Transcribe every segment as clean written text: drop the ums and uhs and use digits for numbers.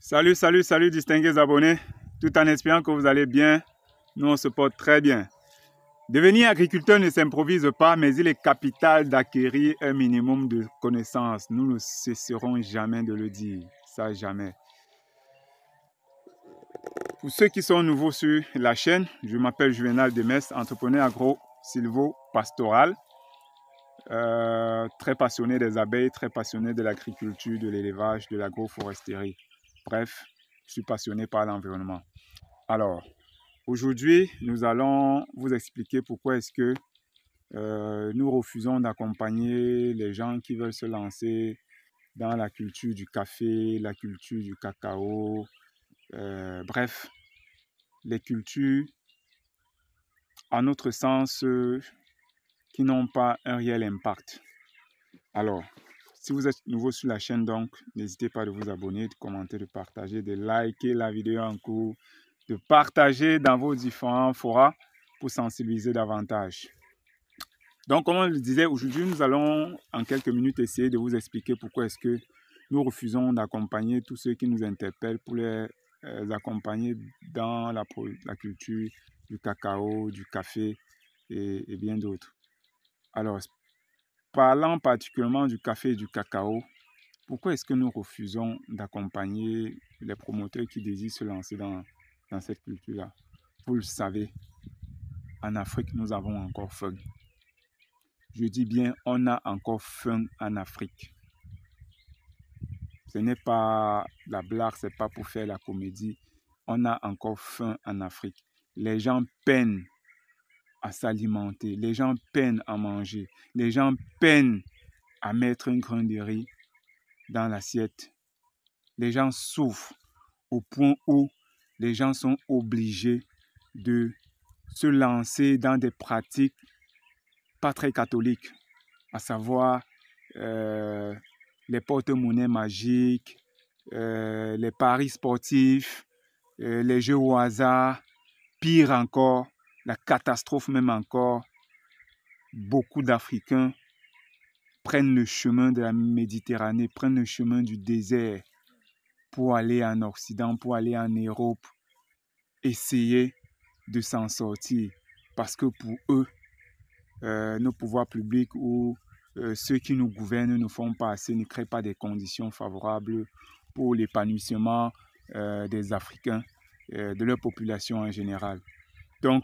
Salut, salut, salut, distingués abonnés. Tout en espérant que vous allez bien, nous on se porte très bien. Devenir agriculteur ne s'improvise pas, mais il est capital d'acquérir un minimum de connaissances. Nous ne cesserons jamais de le dire, ça jamais. Pour ceux qui sont nouveaux sur la chaîne, je m'appelle Juvenal Demès, entrepreneur agro-silvo-pastoral. Très passionné des abeilles, très passionné de l'agriculture, de l'élevage, de l'agroforesterie. Bref, je suis passionné par l'environnement. Alors, aujourd'hui, nous allons vous expliquer pourquoi est-ce que nous refusons d'accompagner les gens qui veulent se lancer dans la culture du café, la culture du cacao, bref, les cultures, à notre sens, qui n'ont pas un réel impact. Alors, si vous êtes nouveau sur la chaîne, donc, n'hésitez pas de vous abonner, de commenter, de partager, de liker la vidéo en cours, de partager dans vos différents forums pour sensibiliser davantage. Donc, comme on le disait, aujourd'hui, nous allons en quelques minutes essayer de vous expliquer pourquoi est-ce que nous refusons d'accompagner tous ceux qui nous interpellent pour les accompagner dans la culture du cacao, du café et bien d'autres. Alors, parlant particulièrement du café et du cacao, pourquoi est-ce que nous refusons d'accompagner les promoteurs qui désirent se lancer dans cette culture-là? Vous le savez, en Afrique, nous avons encore faim. Je dis bien, on a encore faim en Afrique. Ce n'est pas la blague, ce n'est pas pour faire la comédie. On a encore faim en Afrique. Les gens peinent à s'alimenter. Les gens peinent à manger. Les gens peinent à mettre un grain de riz dans l'assiette. Les gens souffrent au point où les gens sont obligés de se lancer dans des pratiques pas très catholiques, à savoir les porte-monnaies magiques, les paris sportifs, les jeux au hasard, pire encore, la catastrophe même encore. Beaucoup d'Africains prennent le chemin de la Méditerranée, prennent le chemin du désert pour aller en Occident, pour aller en Europe, essayer de s'en sortir. Parce que pour eux, nos pouvoirs publics ou ceux qui nous gouvernent ne font pas assez, ne créent pas des conditions favorables pour l'épanouissement des Africains, de leur population en général. Donc,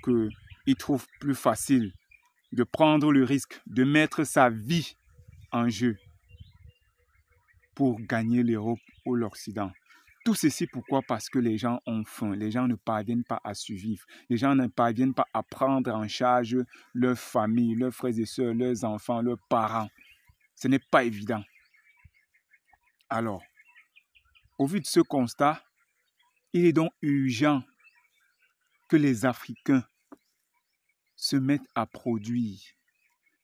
ils trouvent plus facile de prendre le risque de mettre sa vie en jeu pour gagner l'Europe ou l'Occident. Tout ceci pourquoi? Parce que les gens ont faim, les gens ne parviennent pas à survivre, les gens ne parviennent pas à prendre en charge leur famille, leurs frères et sœurs, leurs enfants, leurs parents. Ce n'est pas évident. Alors, au vu de ce constat, il est donc urgent que les Africains se mettent à produire.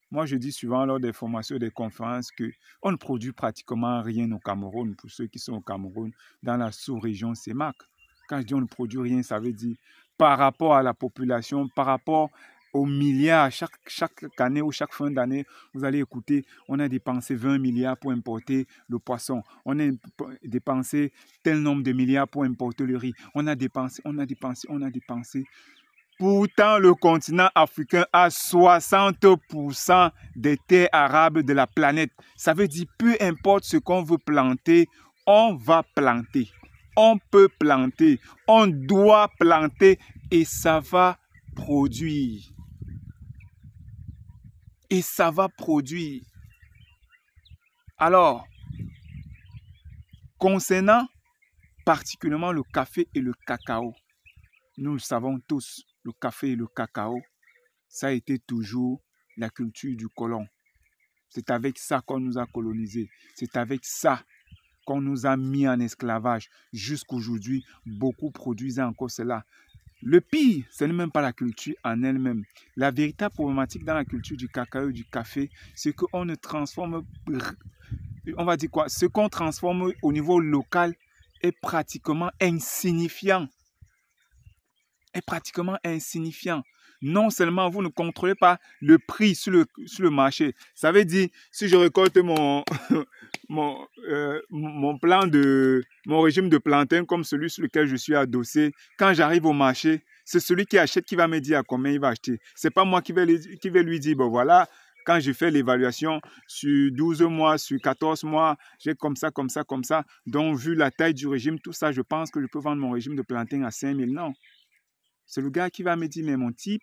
Moi, je dis souvent lors des formations, des conférences, qu'on ne produit pratiquement rien au Cameroun. Pour ceux qui sont au Cameroun, dans la sous-région CEMAC. Quand je dis on ne produit rien, ça veut dire par rapport à la population, par rapport aux milliards, chaque année ou chaque fin d'année, vous allez écouter, on a dépensé 20 milliards pour importer le poisson. On a dépensé tel nombre de milliards pour importer le riz. On a dépensé. Pourtant, le continent africain a 60% des terres arables de la planète. Ça veut dire, peu importe ce qu'on veut planter, on va planter. On peut planter, on doit planter et ça va produire. Et ça va produire. Alors, concernant particulièrement le café et le cacao, nous le savons tous, le café et le cacao, ça a été toujours la culture du colon. C'est avec ça qu'on nous a colonisés. C'est avec ça qu'on nous a mis en esclavage. Jusqu'aujourd'hui, beaucoup produisent encore cela. Le pire, ce n'est même pas la culture en elle-même. La véritable problématique dans la culture du cacao et du café, c'est qu'on ne transforme, on va dire quoi, ce qu'on transforme au niveau local est pratiquement insignifiant. Non seulement vous ne contrôlez pas le prix sur le marché. Ça veut dire, si je récolte mon régime de plantain comme celui sur lequel je suis adossé, quand j'arrive au marché, c'est celui qui achète qui va me dire à combien il va acheter. C'est pas moi qui vais lui dire, bon voilà, quand je fais l'évaluation sur 12 mois, sur 14 mois, j'ai comme ça, comme ça, comme ça. Donc, vu la taille du régime, tout ça, je pense que je peux vendre mon régime de plantain à 5 000. Non. C'est le gars qui va me dire, mais mon type,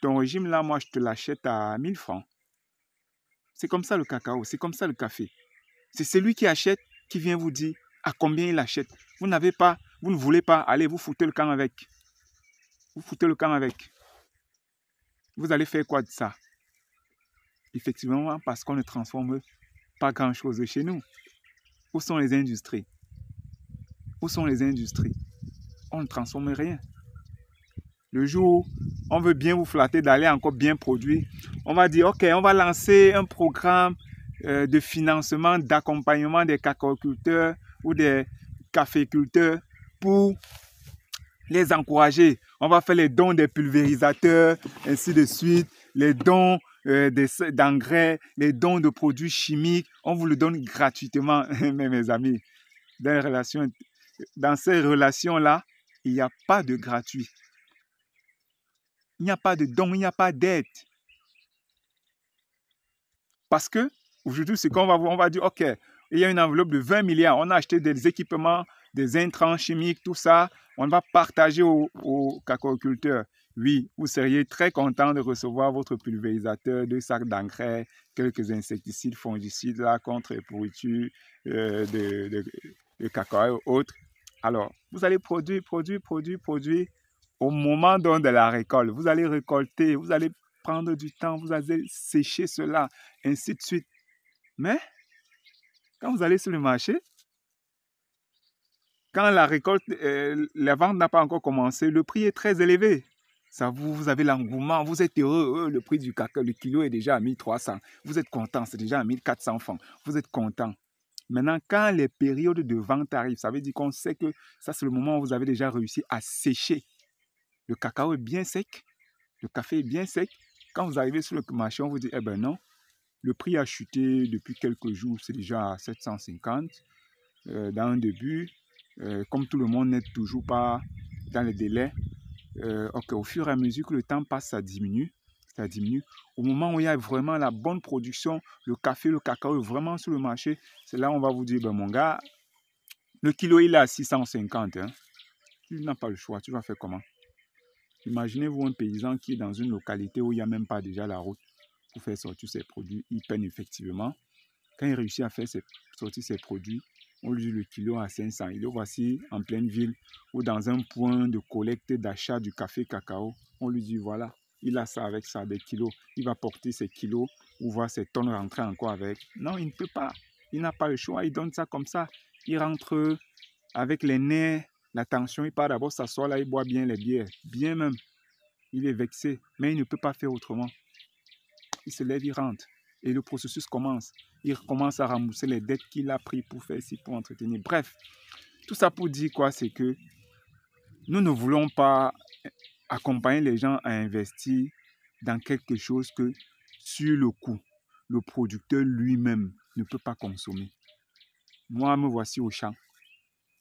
ton régime là, moi, je te l'achète à 1 000 francs. C'est comme ça le cacao, c'est comme ça le café. C'est celui qui achète qui vient vous dire à combien il achète. Vous n'avez pas, vous ne voulez pas, allez, vous foutez le camp avec. Vous foutez le camp avec. Vous allez faire quoi de ça? Effectivement, parce qu'on ne transforme pas grand-chose chez nous. Où sont les industries? Où sont les industries? On ne transforme rien. Le jour où on veut bien vous flatter d'aller encore bien produire, on va dire, OK, on va lancer un programme de financement, d'accompagnement des cacaoculteurs ou des caféculteurs pour les encourager. On va faire les dons des pulvérisateurs, ainsi de suite, les dons d'engrais, les dons de produits chimiques. On vous le donne gratuitement, mes amis. Dans ces relations-là, il n'y a pas de gratuit. Il n'y a pas de don, il n'y a pas d'aide. Parce que, aujourd'hui, c'est qu'on va voir, on va dire, OK, il y a une enveloppe de 20 milliards, on a acheté des équipements, des intrants chimiques, tout ça, on va partager aux cacaoculteurs. Oui, vous seriez très content de recevoir votre pulvérisateur, 2 sacs d'engrais, quelques insecticides, fongicides là, contre les pourritures de cacao et autres. Alors, vous allez produire. Au moment donc de la récolte, vous allez récolter, vous allez prendre du temps, vous allez sécher cela, ainsi de suite. Mais, quand vous allez sur le marché, quand la récolte, la vente n'a pas encore commencé, le prix est très élevé. Ça, vous avez l'engouement, vous êtes heureux, le prix du cacao, le kilo est déjà à 1300. Vous êtes content, c'est déjà à 1400 francs. Vous êtes content. Maintenant, quand les périodes de vente arrivent, ça veut dire qu'on sait que ça, c'est le moment où vous avez déjà réussi à sécher. Le cacao est bien sec, le café est bien sec. Quand vous arrivez sur le marché, on vous dit, eh ben non, le prix a chuté depuis quelques jours, c'est déjà à 750 dans un début. Comme tout le monde n'est toujours pas dans les délais, okay, au fur et à mesure que le temps passe, ça diminue. Ça diminue. Au moment où il y a vraiment la bonne production, le café, le cacao est vraiment sur le marché, c'est là où on va vous dire, ben mon gars, le kilo il est à 650. Hein. Tu n'as pas le choix, tu vas faire comment? Imaginez-vous un paysan qui est dans une localité où il n'y a même pas déjà la route pour faire sortir ses produits. Il peine effectivement. Quand il réussit à faire sortir ses produits, on lui dit le kilo à 500. Il est voici en pleine ville ou dans un point de collecte d'achat du café cacao. On lui dit voilà, il a ça avec ça, des kilos. Il va porter ses kilos ou voir ses tonnes rentrer encore avec. Non, il ne peut pas. Il n'a pas le choix. Il donne ça comme ça. Il rentre avec les nerfs, la tension. Il part d'abord s'asseoir là, il boit bien les bières. Bien même. Il est vexé, mais il ne peut pas faire autrement. Il se lève, il rentre. Et le processus commence. Il commence à rembourser les dettes qu'il a prises pour faire ci, pour entretenir. Bref, tout ça pour dire quoi, c'est que nous ne voulons pas accompagner les gens à investir dans quelque chose que, sur le coup, le producteur lui-même ne peut pas consommer. Moi, me voici au champ.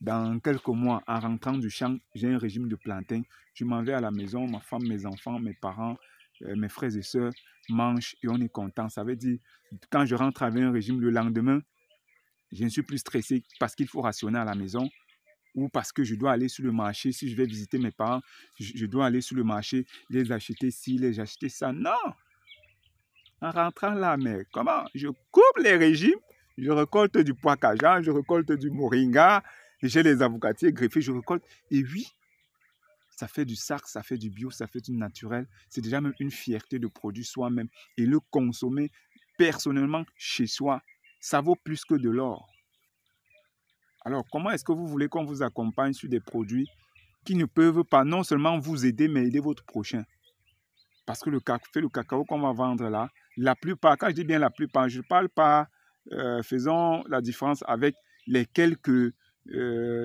Dans quelques mois, en rentrant du champ, j'ai un régime de plantain. Je m'en vais à la maison, ma femme, mes enfants, mes parents, mes frères et sœurs mangent et on est content. Ça veut dire, quand je rentre avec un régime le lendemain, je ne suis plus stressé parce qu'il faut rationner à la maison ou parce que je dois aller sur le marché. Si je vais visiter mes parents, je dois aller sur le marché, les acheter ci, les acheter ça. Non! En rentrant là, mais comment? Je coupe les régimes, je récolte du pois cajan, je récolte du moringa, j'ai les avocatiers greffés, je récolte. Et oui, ça fait du sac, ça fait du bio, ça fait du naturel. C'est déjà même une fierté de produire soi-même. Et le consommer personnellement chez soi, ça vaut plus que de l'or. Alors, comment est-ce que vous voulez qu'on vous accompagne sur des produits qui ne peuvent pas non seulement vous aider, mais aider votre prochain? Parce que le cacao qu'on va vendre là, la plupart, quand je dis bien la plupart, je ne parle pas, faisons la différence avec les quelques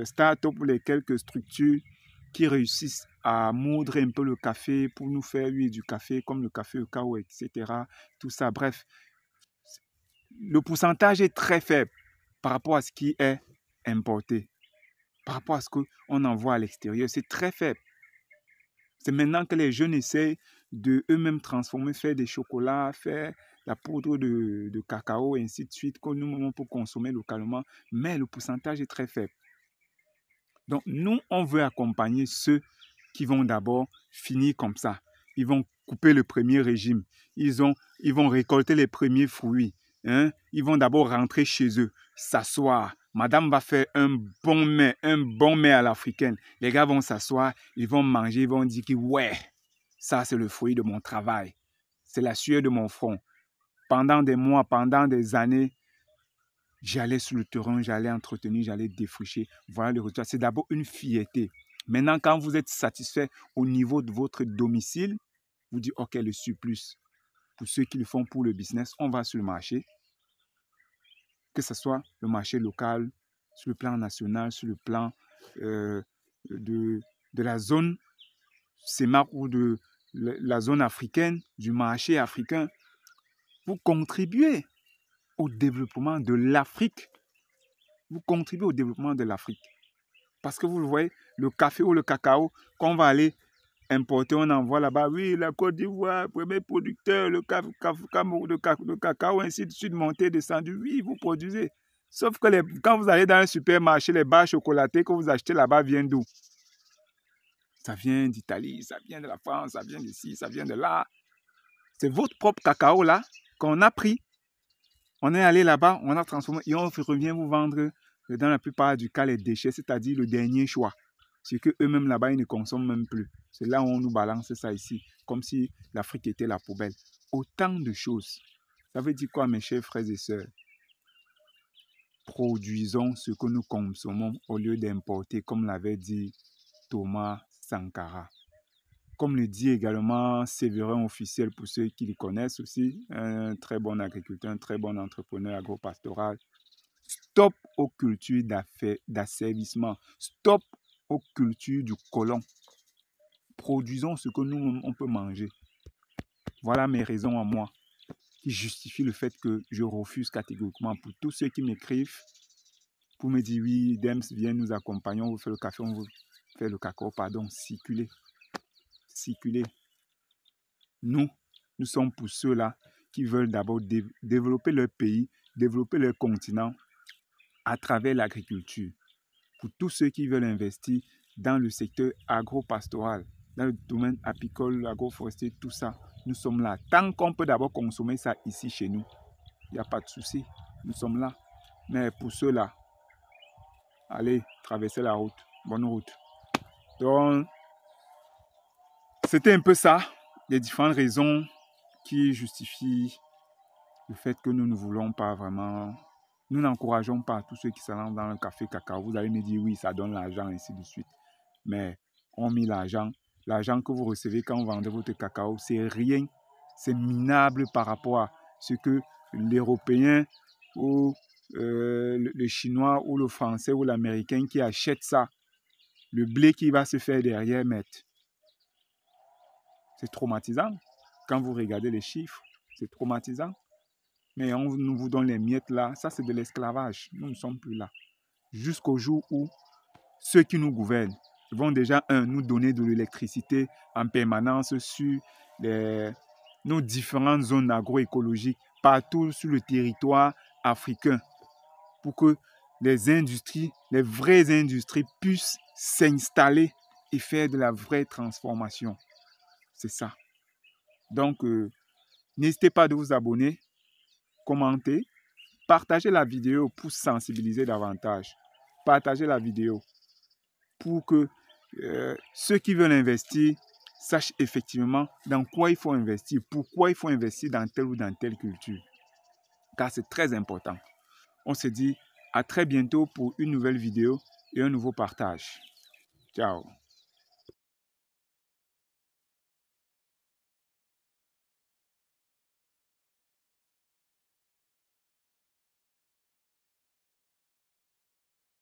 startups ou les quelques structures qui réussissent à moudre un peu le café pour nous faire, du café, comme le café au cacao, etc. Tout ça, bref. le pourcentage est très faible par rapport à ce qui est importé, par rapport à ce qu'on envoie à l'extérieur. C'est très faible. C'est maintenant que les jeunes essaient de eux-mêmes transformer, faire des chocolats, faire la poudre de cacao, et ainsi de suite, que nous, on peut consommer localement, mais le pourcentage est très faible. Donc, nous, on veut accompagner ceux qui vont d'abord finir comme ça. Ils vont couper le premier régime. Ils vont récolter les premiers fruits. Hein? Ils vont d'abord rentrer chez eux, s'asseoir. Madame va faire un bon mets à l'africaine. Les gars vont s'asseoir, ils vont manger, ils vont dire que ouais, ça c'est le fruit de mon travail. C'est la sueur de mon front. Pendant des mois, pendant des années, j'allais sur le terrain, j'allais entretenir, j'allais défricher. Voilà le résultat. C'est d'abord une fierté. Maintenant, quand vous êtes satisfait au niveau de votre domicile, vous dites, OK, le surplus, pour ceux qui le font pour le business, on va sur le marché, que ce soit le marché local, sur le plan national, sur le plan de la zone CEMAC ou de la zone africaine, du marché africain. Vous contribuez au développement de l'Afrique. Vous contribuez au développement de l'Afrique. Parce que vous le voyez, le café ou le cacao qu'on va aller importer, on envoie là-bas. Oui, la Côte d'Ivoire, premier producteur, le cacao, ainsi de suite, monté, descendu. Oui, vous produisez. Sauf que quand vous allez dans un supermarché, les barres chocolatées que vous achetez là-bas viennent d'où? Ça vient d'Italie, ça vient de la France, ça vient d'ici, ça vient de là. C'est votre propre cacao là qu'on a pris. On est allé là-bas, on a transformé et on revient vous vendre dans la plupart du cas les déchets, c'est-à-dire le dernier choix. C'est qu'eux-mêmes là-bas, ils ne consomment même plus. C'est là où on nous balance ça ici, comme si l'Afrique était la poubelle. Autant de choses. Ça veut dire quoi, mes chers frères et sœurs? Produisons ce que nous consommons au lieu d'importer, comme l'avait dit Thomas Sankara. Comme le dit également Séverin Officiel, pour ceux qui le connaissent aussi, un très bon agriculteur, un très bon entrepreneur agropastoral. Stop aux cultures d'asservissement. Stop aux cultures du colon. Produisons ce que nous, on peut manger. Voilà mes raisons à moi qui justifient le fait que je refuse catégoriquement pour tous ceux qui m'écrivent pour me dire oui, Dems, viens nous accompagner, on veut faire le café, on veut faire le cacao, pardon, circuler. Circuler. Nous sommes pour ceux-là qui veulent d'abord développer leur pays, développer leur continent à travers l'agriculture. Pour tous ceux qui veulent investir dans le secteur agro-pastoral, dans le domaine apicole, agroforestier, tout ça, nous sommes là. Tant qu'on peut d'abord consommer ça ici chez nous, il n'y a pas de souci, nous sommes là. Mais pour ceux-là, allez, traversez la route, bonne route. Donc, c'était un peu ça, les différentes raisons qui justifient le fait que nous ne voulons pas vraiment, nous n'encourageons pas tous ceux qui se lancent dans le café cacao. Vous allez me dire oui, ça donne l'argent, ainsi de suite. Mais on met l'argent que vous recevez quand vous vendez votre cacao, c'est rien, c'est minable par rapport à ce que l'Européen ou le Chinois ou le Français ou l'Américain qui achète ça, le blé qui va se faire derrière mettre. C'est traumatisant. Quand vous regardez les chiffres, c'est traumatisant. Mais nous vous donne les miettes là, ça c'est de l'esclavage. Nous ne sommes plus là. Jusqu'au jour où ceux qui nous gouvernent vont déjà, nous donner de l'électricité en permanence sur nos différentes zones agroécologiques, partout sur le territoire africain, pour que les industries, les vraies industries puissent s'installer et faire de la vraie transformation. C'est ça. Donc, n'hésitez pas à vous abonner, commenter, partagez la vidéo pour sensibiliser davantage. Partagez la vidéo pour que ceux qui veulent investir sachent effectivement dans quoi il faut investir, pourquoi il faut investir dans telle ou dans telle culture. Car c'est très important. On se dit à très bientôt pour une nouvelle vidéo et un nouveau partage. Ciao.